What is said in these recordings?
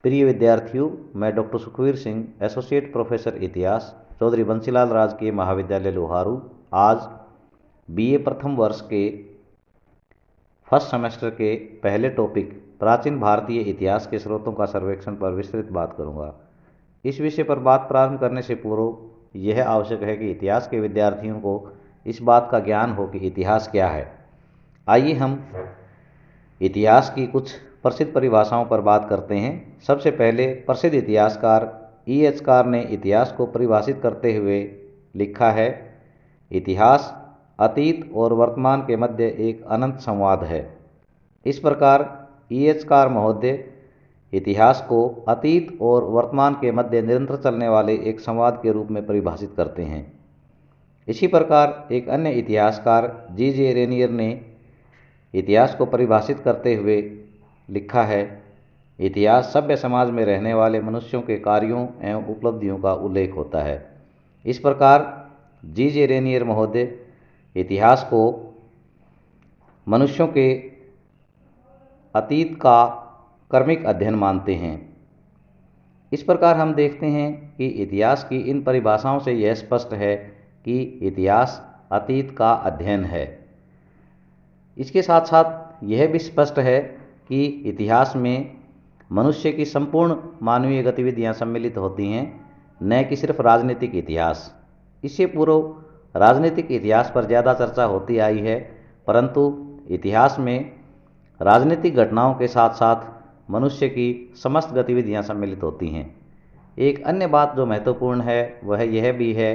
प्रिय विद्यार्थियों, मैं doctor Sukhvir Singh, associate professor इतिहास, चौधरी बंसीलाल राजकीय महाविद्यालय लोहारू, आज बीए प्रथम वर्ष के फर्स्ट सेमेस्टर के पहले टॉपिक प्राचीन भारतीय इतिहास के स्रोतों का सर्वेक्षण पर विस्तृत बात करूंगा। इस विषय पर बात प्रारंभ करने से पूर्व यह आवश्यक है कि इतिहास के विद्यार्थियों को इस बात का ज्ञान हो कि इतिहास क्या है। आइए हम इतिहास की कुछ प्रसिद्ध परिभाषाओं पर बात करते हैं। सबसे पहले प्रसिद्ध इतिहासकार E.H. कार ने इतिहास को परिभाषित करते हुए लिखा है, इतिहास अतीत और वर्तमान के मध्य एक अनंत संवाद है। इस प्रकार E.H. कार महोदय इतिहास को अतीत और वर्तमान के मध्य निरंतर चलने वाले एक संवाद के रूप में परिभाषित करते हैं। इसी प्रकार एक अन्य इतिहासकार G.J. रेनियर ने इतिहास को परिभाषित करते हुए लिखा है, इतिहास सभ्य समाज में रहने वाले मनुष्यों के कार्यों एवं उपलब्धियों का उल्लेख होता है। इस प्रकार G.J. रेनियर महोदय इतिहास को मनुष्यों के अतीत का कर्मिक अध्ययन मानते हैं। इस प्रकार हम देखते हैं कि इतिहास की इन परिभाषाओं से यह स्पष्ट है कि इतिहास अतीत का अध्ययन है। इसके साथ साथ यह भी स्पष्ट है कि इतिहास में मनुष्य की संपूर्ण मानवीय गतिविधियां सम्मिलित होती हैं, न कि सिर्फ राजनीतिक इतिहास। इससे पूर्व राजनीतिक इतिहास पर ज़्यादा चर्चा होती आई है, परंतु इतिहास में राजनीतिक घटनाओं के साथ साथ मनुष्य की समस्त गतिविधियां सम्मिलित होती हैं। एक अन्य बात जो महत्वपूर्ण है वह यह भी है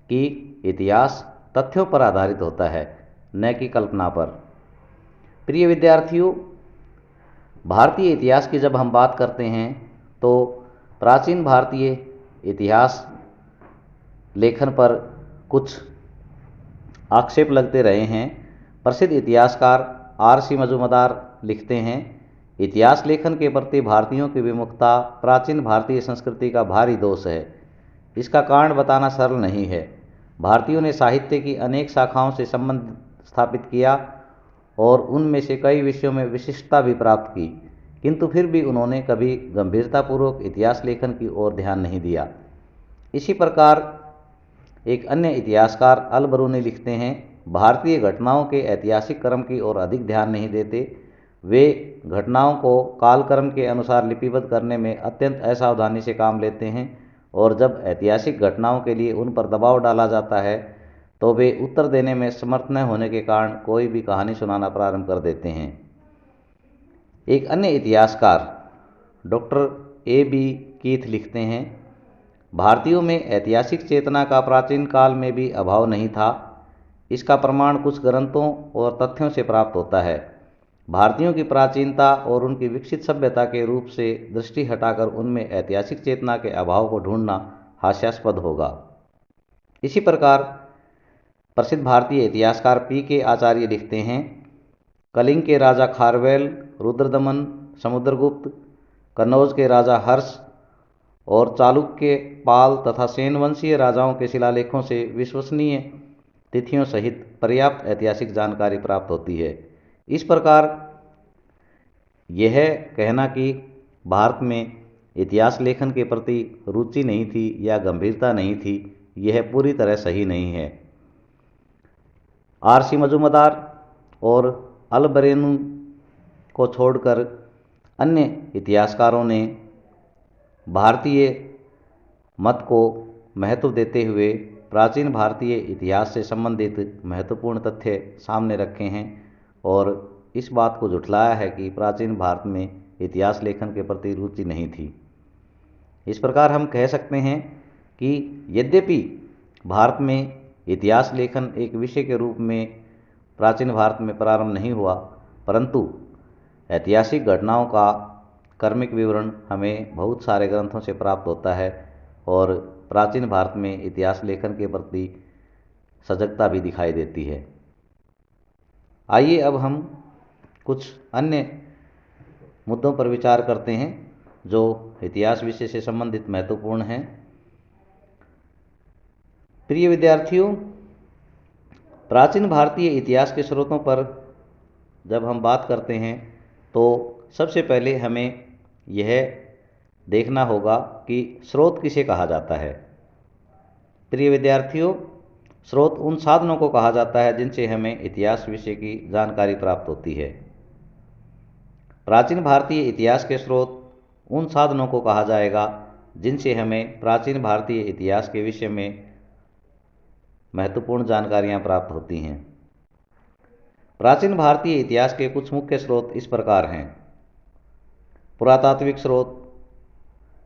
कि इतिहास तथ्यों पर आधारित होता है, न कि कल्पना पर। प्रिय विद्यार्थियों, भारतीय इतिहास की जब हम बात करते हैं तो प्राचीन भारतीय इतिहास लेखन पर कुछ आक्षेप लगते रहे हैं। प्रसिद्ध इतिहासकार R.C. मजूमदार लिखते हैं, इतिहास लेखन के प्रति भारतीयों की विमुखता प्राचीन भारतीय संस्कृति का भारी दोष है। इसका कारण बताना सरल नहीं है। भारतीयों ने साहित्य की अनेक शाखाओं से संबंध स्थापित किया और उनमें से कई विषयों में विशिष्टता भी प्राप्त की, किंतु फिर भी उन्होंने कभी गंभीरतापूर्वक इतिहास लेखन की ओर ध्यान नहीं दिया। इसी प्रकार एक अन्य इतिहासकार अल बरूनी लिखते हैं, भारतीय घटनाओं के ऐतिहासिक क्रम की ओर अधिक ध्यान नहीं देते। वे घटनाओं को कालक्रम के अनुसार लिपिबद्ध करने में अत्यंत असावधानी से काम लेते हैं और जब ऐतिहासिक घटनाओं के लिए उन पर दबाव डाला जाता है तो वे उत्तर देने में समर्थ न होने के कारण कोई भी कहानी सुनाना प्रारंभ कर देते हैं। एक अन्य इतिहासकार डॉक्टर A.B. कीथ लिखते हैं, भारतीयों में ऐतिहासिक चेतना का प्राचीन काल में भी अभाव नहीं था। इसका प्रमाण कुछ ग्रंथों और तथ्यों से प्राप्त होता है। भारतीयों की प्राचीनता और उनकी विकसित सभ्यता के रूप से दृष्टि हटाकर उनमें ऐतिहासिक चेतना के अभाव को ढूंढना हास्यास्पद होगा। इसी प्रकार प्रसिद्ध भारतीय इतिहासकार P.K. आचार्य लिखते हैं, कलिंग के राजा खारवेल, रुद्रदमन, समुद्रगुप्त, कन्नौज के राजा हर्ष और चालुक्य, पाल तथा सेन वंशीय राजाओं के शिलालेखों से विश्वसनीय तिथियों सहित पर्याप्त ऐतिहासिक जानकारी प्राप्त होती है। इस प्रकार यह कहना कि भारत में इतिहास लेखन के प्रति रुचि नहीं थी या गंभीरता नहीं थी, यह पूरी तरह सही नहीं है। R.C. मजूमदार और अल बरूनी को छोड़कर अन्य इतिहासकारों ने भारतीय मत को महत्व देते हुए प्राचीन भारतीय इतिहास से संबंधित महत्वपूर्ण तथ्य सामने रखे हैं और इस बात को झुठलाया है कि प्राचीन भारत में इतिहास लेखन के प्रति रुचि नहीं थी। इस प्रकार हम कह सकते हैं कि यद्यपि भारत में इतिहास लेखन एक विषय के रूप में प्राचीन भारत में प्रारंभ नहीं हुआ, परंतु ऐतिहासिक घटनाओं का कर्मिक विवरण हमें बहुत सारे ग्रंथों से प्राप्त होता है और प्राचीन भारत में इतिहास लेखन के प्रति सजगता भी दिखाई देती है। आइए अब हम कुछ अन्य मुद्दों पर विचार करते हैं जो इतिहास विषय से संबंधित महत्वपूर्ण हैं। प्रिय विद्यार्थियों, प्राचीन भारतीय इतिहास के स्रोतों पर जब हम बात करते हैं तो सबसे पहले हमें यह देखना होगा कि स्रोत किसे कहा जाता है। प्रिय विद्यार्थियों, स्रोत उन साधनों को कहा जाता है जिनसे हमें इतिहास विषय की जानकारी प्राप्त होती है। प्राचीन भारतीय इतिहास के स्रोत उन साधनों को कहा जाएगा जिनसे हमें प्राचीन भारतीय इतिहास के विषय में महत्वपूर्ण जानकारियां प्राप्त होती हैं। प्राचीन भारतीय इतिहास के कुछ मुख्य स्रोत इस प्रकार हैं। पुरातात्विक स्रोत,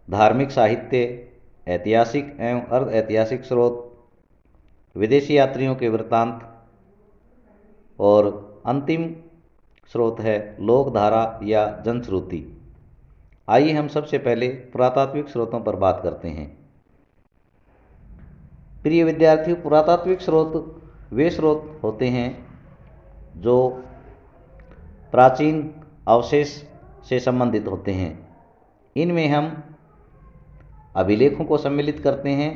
धार्मिक साहित्य, ऐतिहासिक एवं अर्ध ऐतिहासिक स्रोत, विदेशी यात्रियों के वृत्तांत और अंतिम स्रोत है लोकधारा या जनश्रुति। आइए हम सबसे पहले पुरातात्विक स्रोतों पर बात करते हैं। प्रिय विद्यार्थियों, पुरातात्विक स्रोत वे स्रोत होते हैं जो प्राचीन अवशेष से संबंधित होते हैं। इनमें हम अभिलेखों को सम्मिलित करते हैं।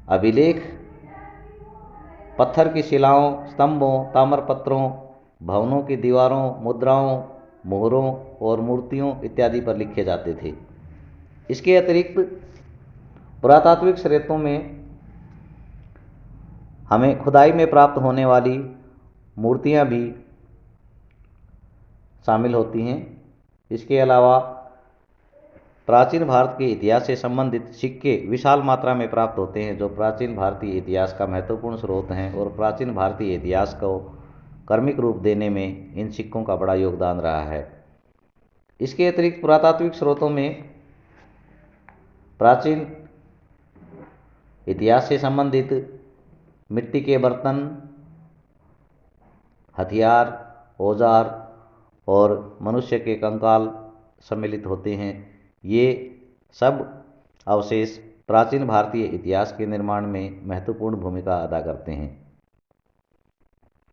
अभिलेख पत्थर की शिलाओं, स्तंभों, ताम्रपत्रों, भवनों की दीवारों, मुद्राओं, मोहरों और मूर्तियों इत्यादि पर लिखे जाते थे। इसके अतिरिक्त पुरातात्विक स्रोतों में हमें खुदाई में प्राप्त होने वाली मूर्तियां भी शामिल होती हैं। इसके अलावा प्राचीन भारत के इतिहास से संबंधित सिक्के विशाल मात्रा में प्राप्त होते हैं, जो प्राचीन भारतीय इतिहास का महत्वपूर्ण स्रोत हैं और प्राचीन भारतीय इतिहास को कर्मिक रूप देने में इन सिक्कों का बड़ा योगदान रहा है। इसके अतिरिक्त पुरातात्विक स्रोतों में प्राचीन इतिहास से संबंधित मिट्टी के बर्तन, हथियार, औजार और मनुष्य के कंकाल सम्मिलित होते हैं। ये सब अवशेष प्राचीन भारतीय इतिहास के निर्माण में महत्वपूर्ण भूमिका अदा करते हैं।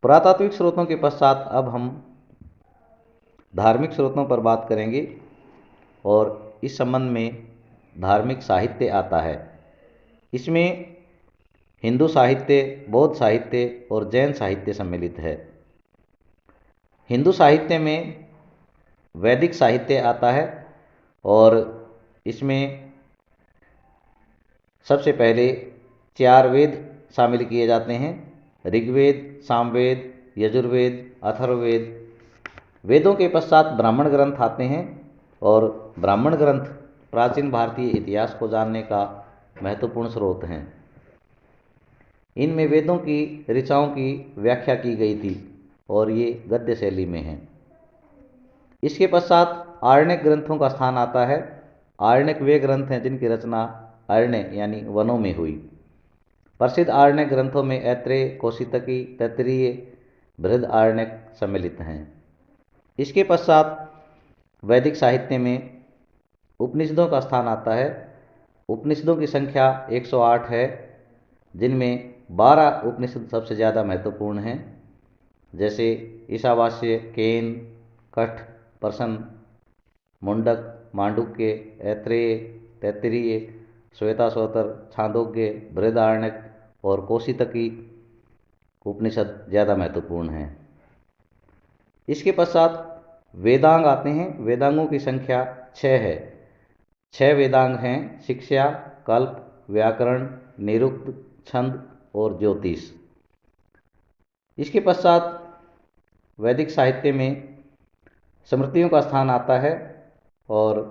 पुरातात्विक स्रोतों के पश्चात अब हम धार्मिक स्रोतों पर बात करेंगे और इस संबंध में धार्मिक साहित्य आता है। इसमें हिंदू साहित्य, बौद्ध साहित्य और जैन साहित्य सम्मिलित है। हिंदू साहित्य में वैदिक साहित्य आता है और इसमें सबसे पहले 4 वेद शामिल किए जाते हैं: ऋग्वेद, सामवेद, यजुर्वेद, अथर्ववेद। वेदों के पश्चात ब्राह्मण ग्रंथ आते हैं और ब्राह्मण ग्रंथ प्राचीन भारतीय इतिहास को जानने का महत्वपूर्ण स्रोत हैं। इनमें वेदों की ऋचाओं की व्याख्या की गई थी और ये गद्य शैली में हैं। इसके पश्चात आरण्यक ग्रंथों का स्थान आता है। आरण्यक वे ग्रंथ हैं जिनकी रचना अरण्य यानी वनों में हुई। प्रसिद्ध आरण्यक ग्रंथों में ऐत्रेय, कौशितकी, तैत्तिरीय, बृहदारण्यक सम्मिलित हैं। इसके पश्चात वैदिक साहित्य में उपनिषदों का स्थान आता है। उपनिषदों की संख्या 108 है, जिनमें 12 उपनिषद सबसे ज़्यादा महत्वपूर्ण हैं, जैसे ईशावास्य, केन, कठ, प्रश्न, मुंडक, मांडुक्य, ऐत्रेय, तैत्तिरीय, श्वेताश्वतर, छांदोग्य, बृहदारण्यक और कौशितकी उपनिषद ज़्यादा महत्वपूर्ण हैं। इसके पश्चात वेदांग आते हैं। वेदांगों की संख्या 6 है। 6 वेदांग हैं: शिक्षा, कल्प, व्याकरण, निरुक्त, छंद और ज्योतिष। इसके पश्चात वैदिक साहित्य में स्मृतियों का स्थान आता है और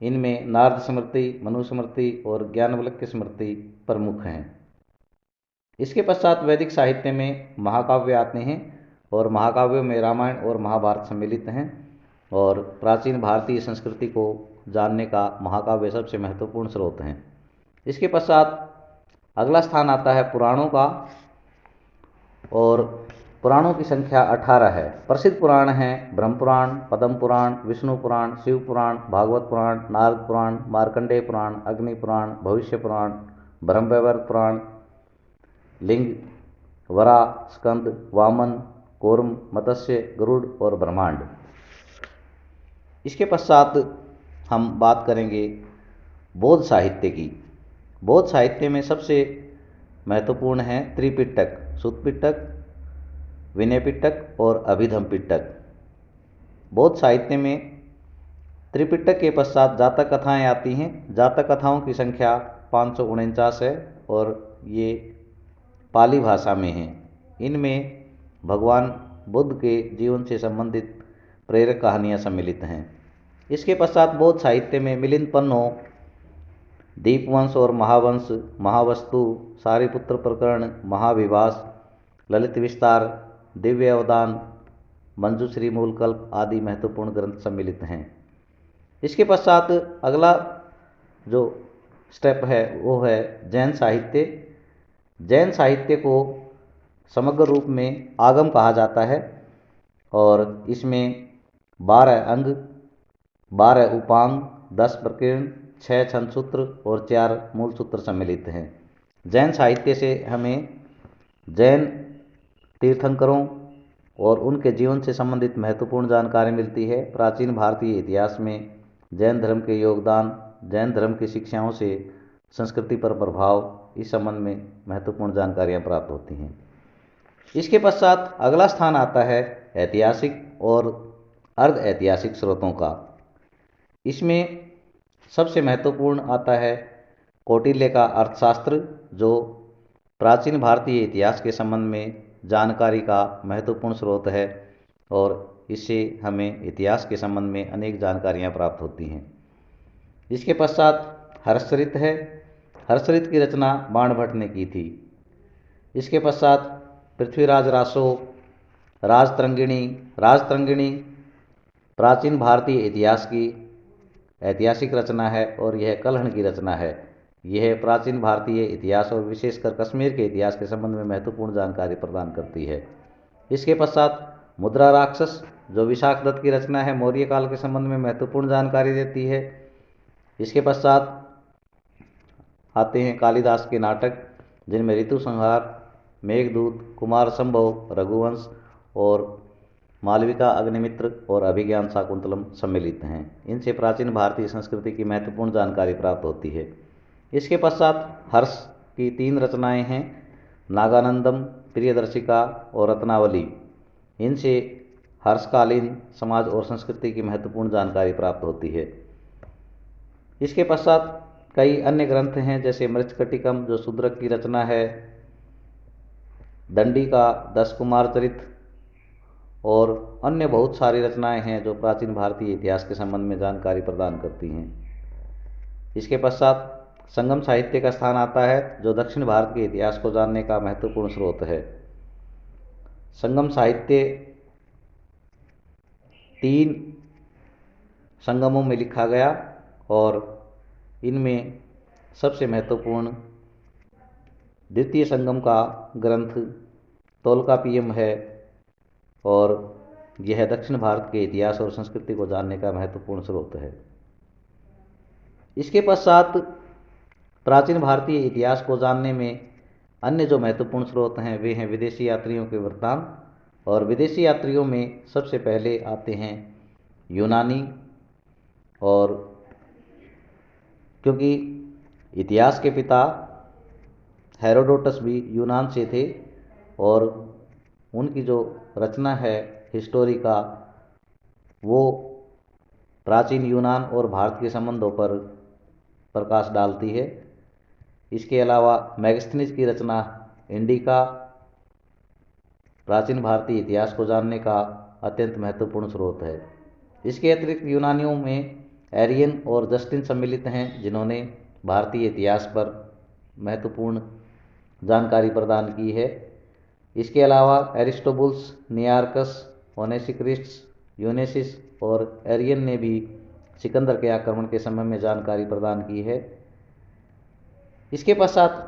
इनमें नारद स्मृति, मनु स्मृति और ज्ञानवल्क्य स्मृति प्रमुख हैं। इसके पश्चात वैदिक साहित्य में महाकाव्य आते हैं और महाकाव्यों में रामायण और महाभारत सम्मिलित हैं और प्राचीन भारतीय संस्कृति को जानने का महाकाव्य सबसे महत्वपूर्ण स्रोत हैं। इसके पश्चात अगला स्थान आता है पुराणों का और पुराणों की संख्या 18 है। प्रसिद्ध पुराण हैं ब्रह्म पुराण, पद्म पुराण, विष्णु पुराण, शिव पुराण, भागवत पुराण, नारद पुराण, मार्कंडेय पुराण, अग्नि पुराण, भविष्य पुराण, ब्रह्मवैवर्त पुराण, लिंग, वराह, स्कंद, वामन, कूर्म, मत्स्य, गरुड़ और ब्रह्मांड। इसके पश्चात हम बात करेंगे बौद्ध साहित्य की। बौद्ध साहित्य में सबसे महत्वपूर्ण है त्रिपिटक, सुत्त पिटक, विनय पिटक और अभिधम पिटक। बौद्ध साहित्य में त्रिपिटक के पश्चात जातक कथाएं आती हैं। जातक कथाओं की संख्या 549 है और ये पाली भाषा में हैं। इनमें भगवान बुद्ध के जीवन से संबंधित प्रेरक कहानियाँ सम्मिलित हैं। इसके पश्चात बौद्ध साहित्य में मिलिंद पन्नो, दीपवंश और महावंश, महावस्तु, सारिपुत्र प्रकरण, महाविभास, ललित विस्तार, दिव्य अवदान, मंजूश्री मूलकल्प आदि महत्वपूर्ण ग्रंथ सम्मिलित हैं। इसके पश्चात अगला जो स्टेप है वो है जैन साहित्य। जैन साहित्य को समग्र रूप में आगम कहा जाता है और इसमें 12 अंग, 12 उपांग, 10 प्रकीर्ण, 6 छंद सूत्र और 4 मूल सूत्र सम्मिलित हैं। जैन साहित्य से हमें जैन तीर्थंकरों और उनके जीवन से संबंधित महत्वपूर्ण जानकारी मिलती है। प्राचीन भारतीय इतिहास में जैन धर्म के योगदान, जैन धर्म की शिक्षाओं से संस्कृति पर प्रभाव, इस संबंध में महत्वपूर्ण जानकारियाँ प्राप्त होती हैं। इसके पश्चात अगला स्थान आता है ऐतिहासिक और अर्ध ऐतिहासिक स्रोतों का। इसमें सबसे महत्वपूर्ण आता है कौटिल्य का अर्थशास्त्र, जो प्राचीन भारतीय इतिहास के संबंध में जानकारी का महत्वपूर्ण स्रोत है और इससे हमें इतिहास के संबंध में अनेक जानकारियाँ प्राप्त होती हैं। इसके पश्चात हर्षचरित है। हर्षचरित की रचना बाणभट्ट ने की थी। इसके पश्चात पृथ्वीराज रासो, राजतरंगिणी। राजतरंगिणी प्राचीन भारतीय इतिहास की ऐतिहासिक रचना है और यह कल्हण की रचना है। यह प्राचीन भारतीय इतिहास और विशेषकर कश्मीर के इतिहास के संबंध में महत्वपूर्ण जानकारी प्रदान करती है। इसके पश्चात मुद्रा राक्षस, जो विशाख दत्त की रचना है, मौर्य काल के संबंध में महत्वपूर्ण जानकारी देती है। इसके पश्चात आते हैं कालिदास के नाटक, जिनमें ऋतु संहार, मेघदूत, कुमार संभव, रघुवंश और मालविका अग्निमित्र और अभिज्ञान शाकुंतलम सम्मिलित हैं। इनसे प्राचीन भारतीय संस्कृति की महत्वपूर्ण जानकारी प्राप्त होती है। इसके पश्चात हर्ष की 3 रचनाएं हैं, नागानंदम, प्रियदर्शिका और रत्नावली। इनसे हर्षकालीन समाज और संस्कृति की महत्वपूर्ण जानकारी प्राप्त होती है। इसके पश्चात कई अन्य ग्रंथ हैं, जैसे मृच्छकटिकम, जो शूद्रक की रचना है, दंडी का 10 कुमार चरित और अन्य बहुत सारी रचनाएं हैं जो प्राचीन भारतीय इतिहास के संबंध में जानकारी प्रदान करती हैं। इसके पश्चात संगम साहित्य का स्थान आता है, जो दक्षिण भारत के इतिहास को जानने का महत्वपूर्ण स्रोत है। संगम साहित्य 3 संगमों में लिखा गया और इनमें सबसे महत्वपूर्ण द्वितीय संगम का ग्रंथ तोलकापियम है और यह दक्षिण भारत के इतिहास और संस्कृति को जानने का महत्वपूर्ण स्रोत है। इसके पश्चात प्राचीन भारतीय इतिहास को जानने में अन्य जो महत्वपूर्ण स्रोत हैं वे हैं विदेशी यात्रियों के वृत्तांत, और विदेशी यात्रियों में सबसे पहले आते हैं यूनानी, और क्योंकि इतिहास के पिता हेरोडोटस भी यूनान से थे और उनकी जो रचना है हिस्टोरिका, वो प्राचीन यूनान और भारत के संबंधों पर प्रकाश डालती है। इसके अलावा मैगस्थनीज की रचना इंडिका प्राचीन भारतीय इतिहास को जानने का अत्यंत महत्वपूर्ण स्रोत है। इसके अतिरिक्त यूनानियों में एरियन और जस्टिन सम्मिलित हैं, जिन्होंने भारतीय इतिहास पर महत्वपूर्ण जानकारी प्रदान की है। इसके अलावा एरिस्टोबुल्स, नियार्कस, ओनेसिक्रिस्टस, यूनेसिस और एरियन ने भी सिकंदर के आक्रमण के समय में जानकारी प्रदान की है। इसके पश्चात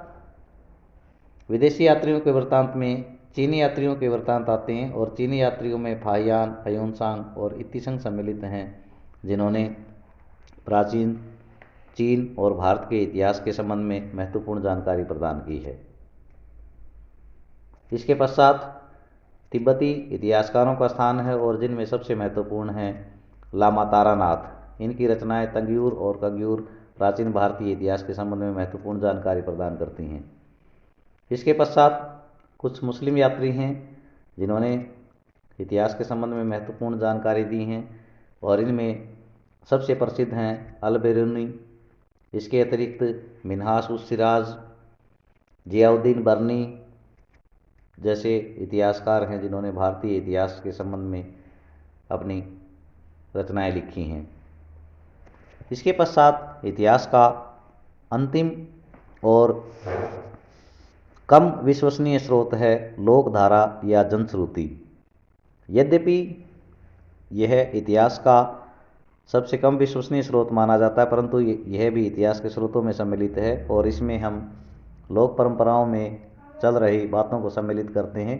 विदेशी यात्रियों के वृत्तांत में चीनी यात्रियों के वृत्तांत आते हैं और चीनी यात्रियों में फाहियान, ह्यूनसांग और इत्तीसंग सम्मिलित हैं, जिन्होंने प्राचीन चीन और भारत के इतिहास के संबंध में महत्वपूर्ण जानकारी प्रदान की है। इसके पश्चात तिब्बती इतिहासकारों का स्थान है और जिनमें सबसे महत्वपूर्ण हैं लामा तारानाथ। इनकी रचनाएं तंग्यूर और कग्यूर प्राचीन भारतीय इतिहास के संबंध में महत्वपूर्ण जानकारी प्रदान करती हैं। इसके पश्चात कुछ मुस्लिम यात्री हैं जिन्होंने इतिहास के संबंध में महत्वपूर्ण जानकारी दी हैं और इनमें सबसे प्रसिद्ध हैं अल-बिरूनी। इसके अतिरिक्त मिन्हाज उस सिराज, जियाउद्दीन बर्नी जैसे इतिहासकार हैं जिन्होंने भारतीय इतिहास के संबंध में अपनी रचनाएं लिखी हैं। इसके पश्चात इतिहास का अंतिम और कम विश्वसनीय स्रोत है लोकधारा या जनश्रुति। यद्यपि यह इतिहास का सबसे कम विश्वसनीय स्रोत माना जाता है, परंतु यह भी इतिहास के स्रोतों में सम्मिलित है और इसमें हम लोक परंपराओं में चल रही बातों को सम्मिलित करते हैं।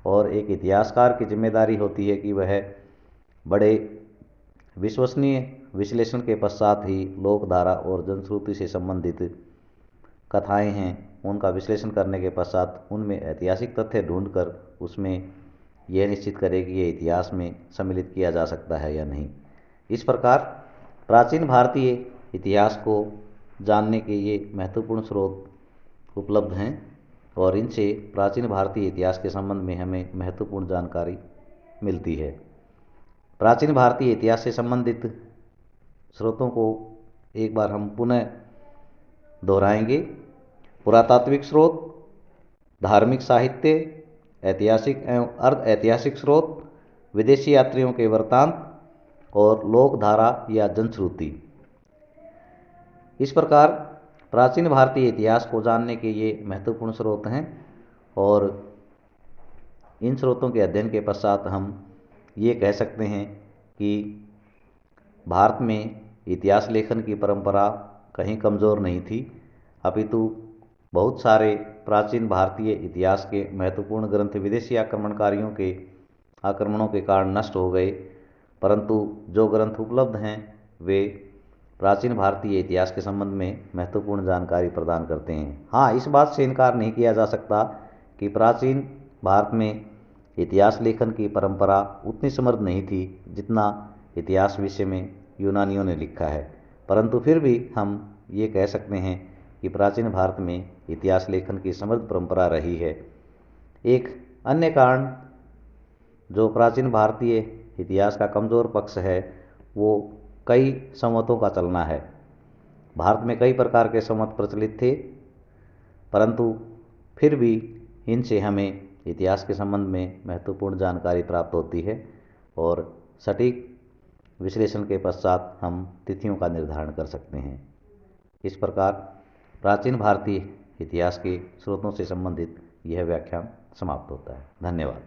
और एक इतिहासकार की जिम्मेदारी होती है कि वह बड़े विश्वसनीय विश्लेषण के पश्चात ही लोकधारा और जनश्रुति से संबंधित कथाएं हैं उनका विश्लेषण करने के पश्चात उनमें ऐतिहासिक तथ्य ढूंढकर उसमें यह निश्चित करें कि यह इतिहास में सम्मिलित किया जा सकता है या नहीं। इस प्रकार प्राचीन भारतीय इतिहास को जानने के ये महत्वपूर्ण स्रोत उपलब्ध हैं और इनसे प्राचीन भारतीय इतिहास के संबंध में हमें महत्वपूर्ण जानकारी मिलती है। प्राचीन भारतीय इतिहास से संबंधित स्रोतों को एक बार हम पुनः दोहराएंगे। पुरातात्विक स्रोत, धार्मिक साहित्य, ऐतिहासिक एवं अर्ध ऐतिहासिक स्रोत, विदेशी यात्रियों के वृत्तांत और लोकधारा या जनश्रुति। इस प्रकार प्राचीन भारतीय इतिहास को जानने के ये महत्वपूर्ण स्रोत हैं और इन स्रोतों के अध्ययन के पश्चात हम ये कह सकते हैं कि भारत में इतिहास लेखन की परंपरा कहीं कमज़ोर नहीं थी, अपितु बहुत सारे प्राचीन भारतीय इतिहास के महत्वपूर्ण ग्रंथ विदेशी आक्रमणकारियों के आक्रमणों के कारण नष्ट हो गए, परंतु जो ग्रंथ उपलब्ध हैं वे प्राचीन भारतीय इतिहास के संबंध में महत्वपूर्ण जानकारी प्रदान करते हैं। हाँ, इस बात से इनकार नहीं किया जा सकता कि प्राचीन भारत में इतिहास लेखन की परंपरा उतनी समृद्ध नहीं थी जितना इतिहास विषय में यूनानियों ने लिखा है, परंतु फिर भी हम ये कह सकते हैं कि प्राचीन भारत में इतिहास लेखन की समृद्ध परंपरा रही है। एक अन्य कारण जो प्राचीन भारतीय इतिहास का कमज़ोर पक्ष है वो कई संवतों का चलना है। भारत में कई प्रकार के संवत प्रचलित थे, परंतु फिर भी इनसे हमें इतिहास के संबंध में महत्वपूर्ण जानकारी प्राप्त होती है और सटीक विश्लेषण के पश्चात हम तिथियों का निर्धारण कर सकते हैं। इस प्रकार प्राचीन भारतीय इतिहास के स्रोतों से संबंधित यह व्याख्यान समाप्त होता है। धन्यवाद।